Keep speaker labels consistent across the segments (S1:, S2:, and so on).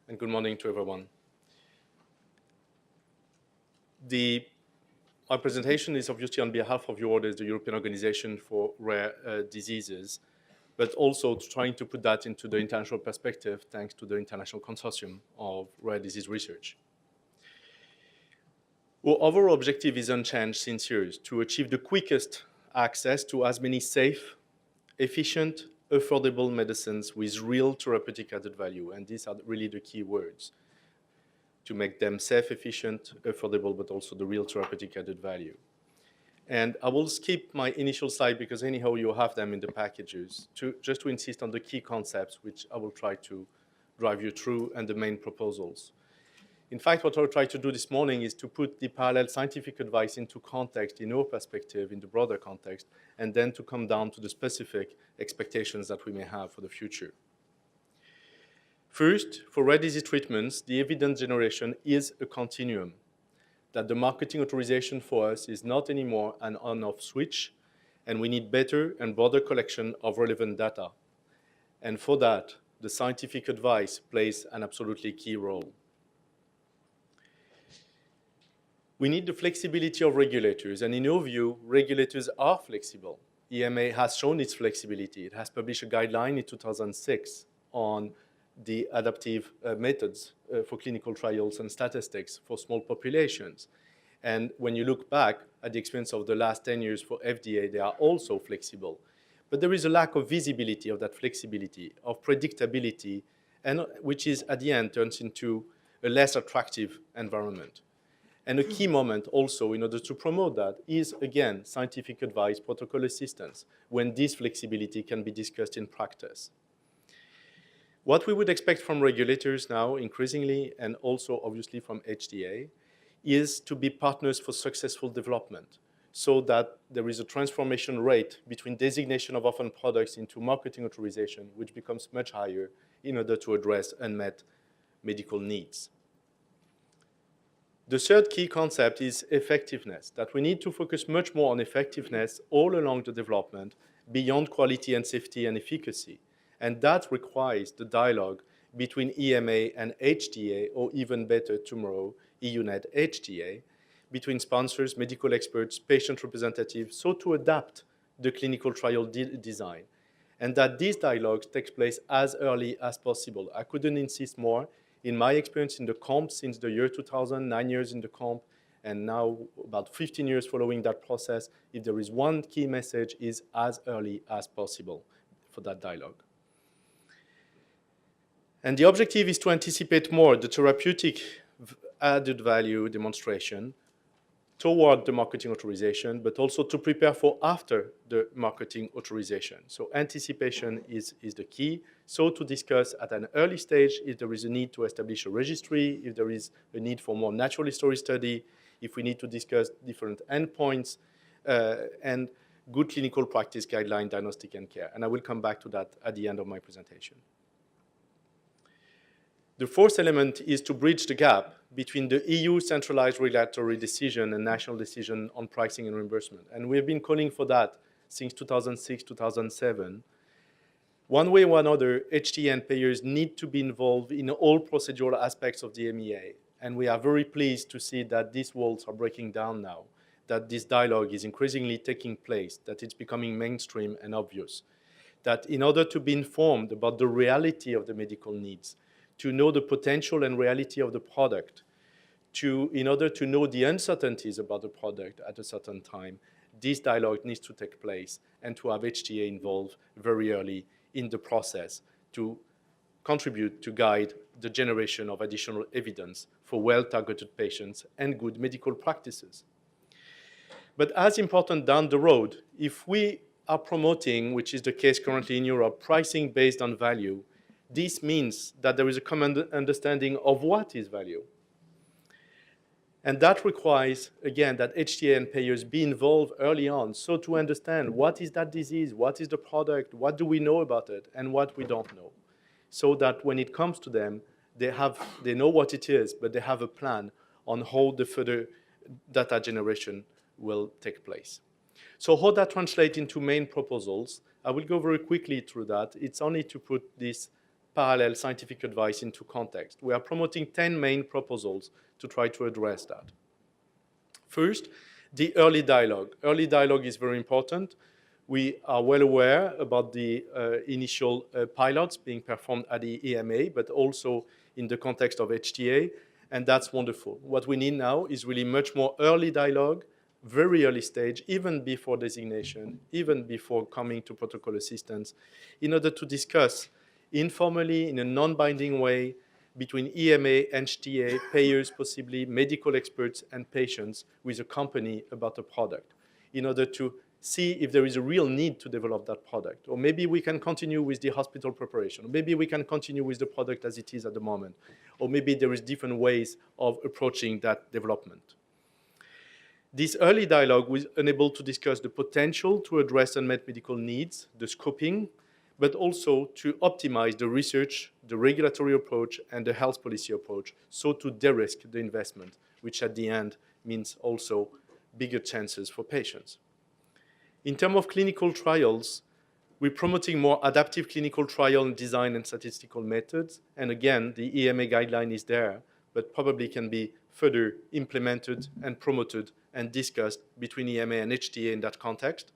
S1: and good morning to everyone. My presentation is obviously on behalf of EURORDIS, the European Organization for Rare Diseases, but also trying to put that into the international perspective thanks to the International Consortium of Rare Disease Research. Our overall objective is unchanged since years, to achieve the quickest access to as many safe, efficient, affordable medicines with real therapeutic added value, and these are really the key words, to make them safe, efficient, affordable, but also the real therapeutic added value. And I will skip my initial slide because anyhow you have them in the packages, just to insist on the key concepts, which I will try to drive you through, and the main proposals. In fact, what I'll try to do this morning is to put the parallel scientific advice into context, in our perspective, in the broader context, and then to come down to the specific expectations that we may have for the future. First, for rare disease treatments, the evidence generation is a continuum, that the marketing authorization for us is not anymore an on-off switch, and we need better and broader collection of relevant data. And for that, the scientific advice plays an absolutely key role. We need the flexibility of regulators, and in our view, regulators are flexible. EMA has shown its flexibility. It has published a guideline in 2006 on the adaptive methods for clinical trials and statistics for small populations. And when you look back at the experience of the last 10 years for FDA, they are also flexible. But there is a lack of visibility of that flexibility, of predictability, and which is at the end turns into a less attractive environment. And a key moment also in order to promote that is, again, scientific advice, protocol assistance, when this flexibility can be discussed in practice. What we would expect from regulators now, increasingly, and also obviously from HTA, is to be partners for successful development, so that there is a transformation rate between designation of orphan products into marketing authorization, which becomes much higher in order to address unmet medical needs. The third key concept is effectiveness, that we need to focus much more on effectiveness all along the development, beyond quality and safety and efficacy. And that requires the dialogue between EMA and HTA, or even better tomorrow, EUNET HTA, between sponsors, medical experts, patient representatives, so to adapt the clinical trial design. And that this dialogue takes place as early as possible. I couldn't insist more. In my experience in the COMP since the year 2000, 9 years in the COMP, and now about 15 years following that process, if there is one key message, is as early as possible for that dialogue. And the objective is to anticipate more the therapeutic added value demonstration toward the marketing authorization, but also to prepare for after the marketing authorization. So anticipation is the key. So to discuss at an early stage if there is a need to establish a registry, if there is a need for more natural history study, if we need to discuss different endpoints, and good clinical practice guideline, diagnostic and care. And I will come back to that at the end of my presentation. The fourth element is to bridge the gap between the EU centralized regulatory decision and national decision on pricing and reimbursement. And we've been calling for that since 2006, 2007. One way or another, HTA and payers need to be involved in all procedural aspects of the MEA. And we are very pleased to see that these walls are breaking down now, that this dialogue is increasingly taking place, that it's becoming mainstream and obvious, that in order to be informed about the reality of the medical needs, to know the potential and reality of the product, in order to know the uncertainties about the product at a certain time, this dialogue needs to take place and to have HTA involved very early in the process to contribute to guide the generation of additional evidence for well-targeted patients and good medical practices. But as important down the road, if we are promoting, which is the case currently in Europe, pricing based on value, this means that there is a common understanding of what is value. And that requires, again, that HTA and payers be involved early on, so to understand what is that disease, what is the product, what do we know about it, and what we don't know. So that when it comes to them, they know what it is, but they have a plan on how the further data generation will take place. So how that translates into main proposals, I will go very quickly through that. It's only to put this parallel scientific advice into context. We are promoting 10 main proposals to try to address that. First, the early dialogue. Early dialogue is very important. We are well aware about the initial pilots being performed at the EMA, but also in the context of HTA, and that's wonderful. What we need now is really much more early dialogue, very early stage, even before designation, even before coming to protocol assistance, in order to discuss informally, in a non-binding way, between EMA, HTA, payers, possibly medical experts and patients with a company about a product, in order to see if there is a real need to develop that product. Or maybe we can continue with the hospital preparation. Or maybe we can continue with the product as it is at the moment. Or maybe there is different ways of approaching that development. This early dialogue was unable to discuss the potential to address unmet medical needs, the scoping, but also to optimize the research, the regulatory approach, and the health policy approach, so to de-risk the investment, which at the end means also bigger chances for patients. In terms of clinical trials, we're promoting more adaptive clinical trial design and statistical methods. And again, the EMA guideline is there, but probably can be further implemented and promoted and discussed between EMA and HTA in that context,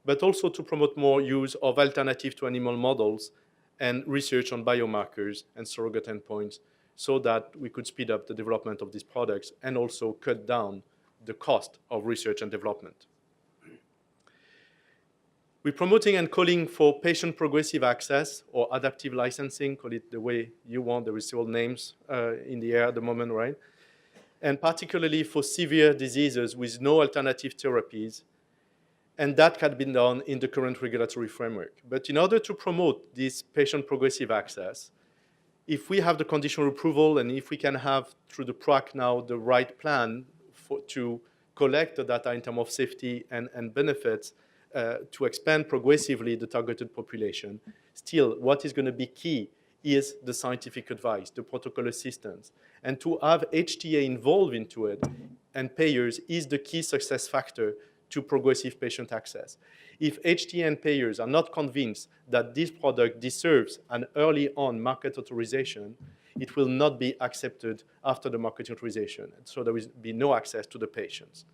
S1: but also to promote more use of alternative to animal models and research on biomarkers and surrogate endpoints so that we could speed up the development of these products and also cut down the cost of research and development. We're promoting and calling for patient progressive access or adaptive licensing, call it the way you want. There are several names in the air at the moment, right? And particularly for severe diseases with no alternative therapies. And that had been done in the current regulatory framework. But in order to promote this patient progressive access, if we have the conditional approval and if we can have, through the PRAC now, the right plan to collect the data in terms of safety and benefits, to expand progressively the targeted population, still what is going to be key is the scientific advice, the protocol assistance. And to have HTA involved into it and payers is the key success factor to progressive patient access. If HTA and payers are not convinced that this product deserves an early on market authorization, it will not be accepted after the market authorization. So there will be no access to the patients.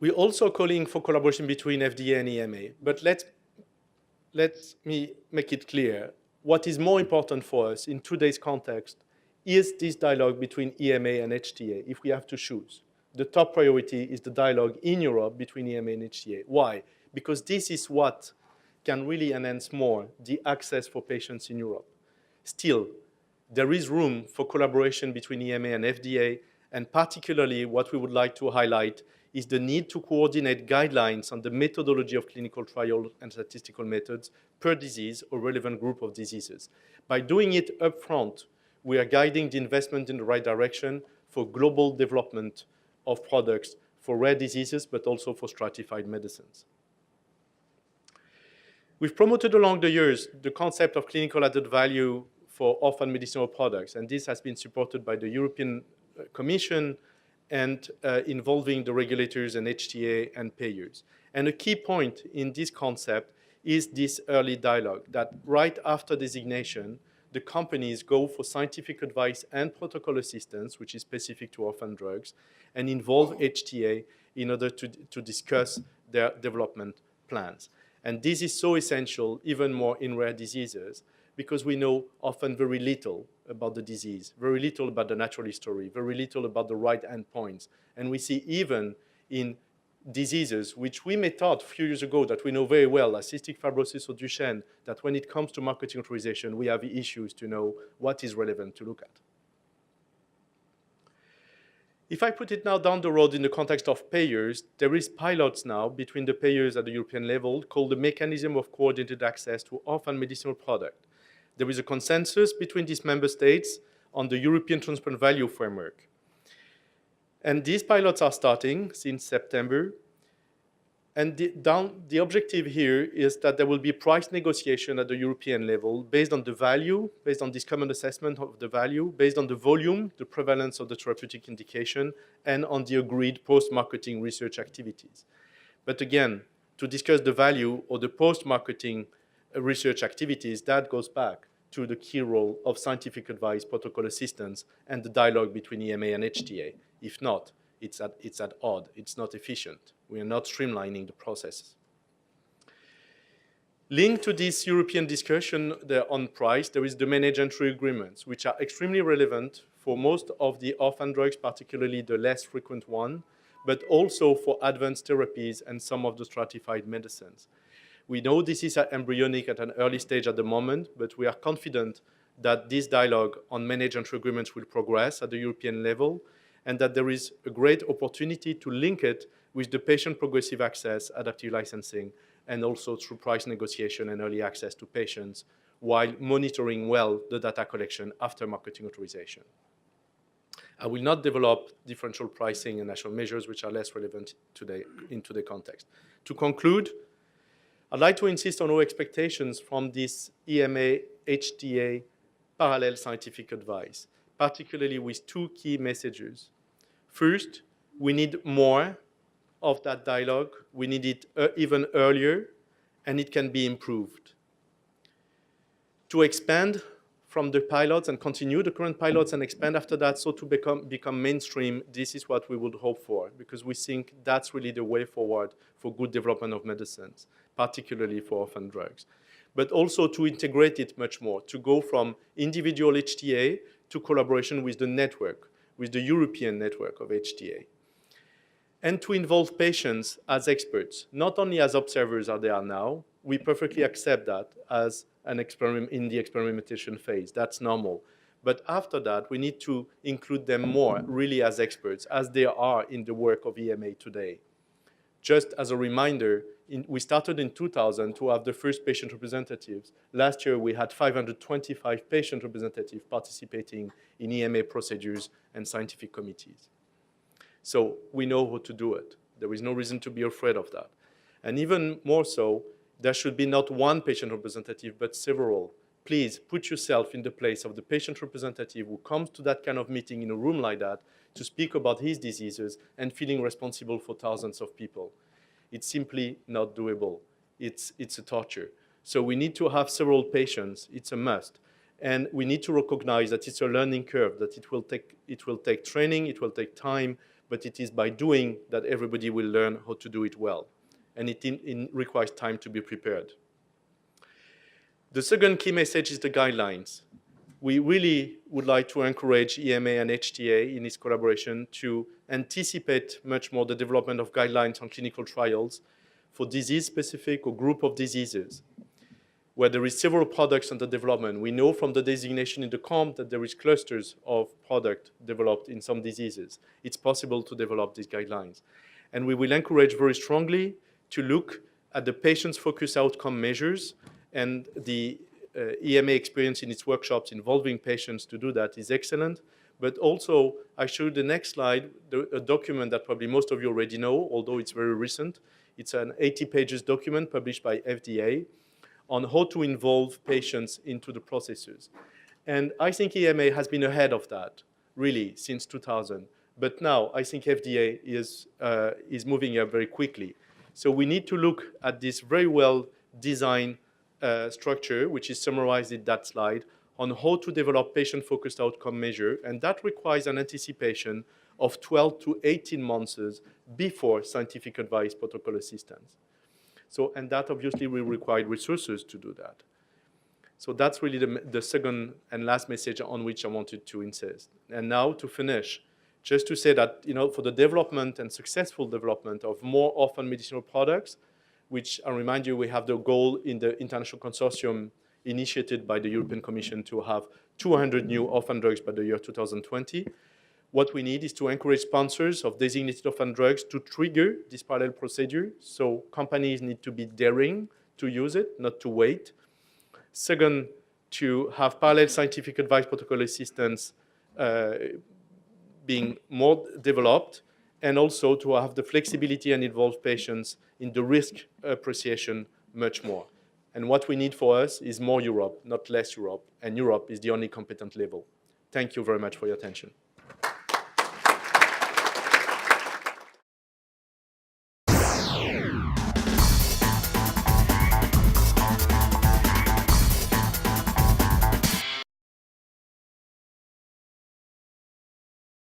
S1: We're also calling for collaboration between FDA and EMA, but let me make it clear. What is more important for us in today's context is this dialogue between EMA and HTA, if we have to choose. The top priority is the dialogue in Europe between EMA and HTA. Why? Because this is what can really enhance more the access for patients in Europe. Still, there is room for collaboration between EMA and FDA, and particularly what we would like to highlight is the need to coordinate guidelines on the methodology of clinical trial and statistical methods per disease or relevant group of diseases. By doing it upfront, we are guiding the investment in the right direction for global development of products for rare diseases, but also for stratified medicines. We've promoted along the years the concept of clinical added value for orphan medicinal products, and this has been supported by the European Commission and involving the regulators and HTA and payers. And a key point in this concept is this early dialogue, that right after designation, the companies go for scientific advice and protocol assistance, which is specific to orphan drugs, and involve HTA in order to discuss their development plans. And this is so essential, even more in rare diseases, because we know often very little about the disease, very little about the natural history, very little about the right endpoints. And we see even in diseases which we may thought a few years ago that we know very well, as cystic fibrosis or Duchenne, that when it comes to marketing authorization, we have issues to know what is relevant to look at. If I put it now down the road in the context of payers, there is pilots now between the payers at the European level called the Mechanism of Coordinated Access to Orphan Medicinal Product. There is a consensus between these member states on the European Transparent Value Framework. And these pilots are starting since September. And the objective here is that there will be price negotiation at the European level based on the value, based on this common assessment of the value, based on the volume, the prevalence of the therapeutic indication, and on the agreed post-marketing research activities. But again, to discuss the value or the post-marketing research activities, that goes back to the key role of scientific advice, protocol assistance, and the dialogue between EMA and HTA. If not, it's at odd. It's not efficient. We are not streamlining the process. Linked to this European discussion on price, there is the managed entry agreements, which are extremely relevant for most of the orphan drugs, particularly the less frequent one, but also for advanced therapies and some of the stratified medicines. We know this is embryonic at an early stage at the moment, but we are confident that this dialogue on managed entry agreements will progress at the European level, and that there is a great opportunity to link it with the patient progressive access, adaptive licensing, and also through price negotiation and early access to patients, while monitoring well the data collection after marketing authorization. I will not develop differential pricing and national measures, which are less relevant today in today's context. To conclude, I'd like to insist on our expectations from this EMA, HTA, parallel scientific advice, particularly with two key messages. First, we need more of that dialogue. We need it even earlier, and it can be improved. To expand from the pilots and continue the current pilots and expand after that, so to become mainstream, this is what we would hope for, because we think that's really the way forward for good development of medicines, particularly for orphan drugs. But also to integrate it much more, to go from individual HTA to collaboration with the network, with the European network of HTA. And to involve patients as experts, not only as observers as they are now. We perfectly accept that as an experiment in the experimentation phase. That's normal. But after that, we need to include them more, really as experts, as they are in the work of EMA today. Just as a reminder, we started in 2000 to have the first patient representatives. Last year, we had 525 patient representatives participating in EMA procedures and scientific committees. So we know how to do it. There is no reason to be afraid of that. And even more so, there should be not one patient representative, but several. Please put yourself in the place of the patient representative who comes to that kind of meeting in a room like that to speak about his diseases and feeling responsible for thousands of people. It's simply not doable. It's a torture. So we need to have several patients. It's a must. And we need to recognize that it's a learning curve, that it will take training, it will take time, but it is by doing that everybody will learn how to do it well. And it requires time to be prepared. The second key message is the guidelines. We really would like to encourage EMA and HTA in this collaboration to anticipate much more the development of guidelines on clinical trials for disease-specific or group of diseases, where there is several products under development. We know from the designation in the COMP that there is clusters of product developed in some diseases. It's possible to develop these guidelines. And we will encourage very strongly to look at the patients-focused outcome measures, and the EMA experience in its workshops involving patients to do that is excellent. But also, I showed the next slide, a document that probably most of you already know, although it's very recent. It's an 80 pages document published by FDA on how to involve patients into the processes. And I think EMA has been ahead of that, really, since 2000. But now, I think FDA is moving up very quickly. So we need to look at this very well-designed structure, which is summarized in that slide, on how to develop patient-focused outcome measure. And that requires an anticipation of 12 to 18 months before scientific advice protocol assistance. So, and that obviously will require resources to do that. So that's really the second and last message on which I wanted to insist. And now to finish, just to say that, for the development and successful development of more orphan medicinal products, which I remind you, we have the goal in the international consortium initiated by the European Commission to have 200 new orphan drugs by the year 2020. What we need is to encourage sponsors of designated orphan drugs to trigger this parallel procedure. So companies need to be daring to use it, not to wait. Second, to have parallel scientific advice protocol assistance being more developed, and also to have the flexibility and involve patients in the risk appreciation much more. And what we need for us is more Europe, not less Europe, and Europe is the only competent level. Thank you very much for your attention.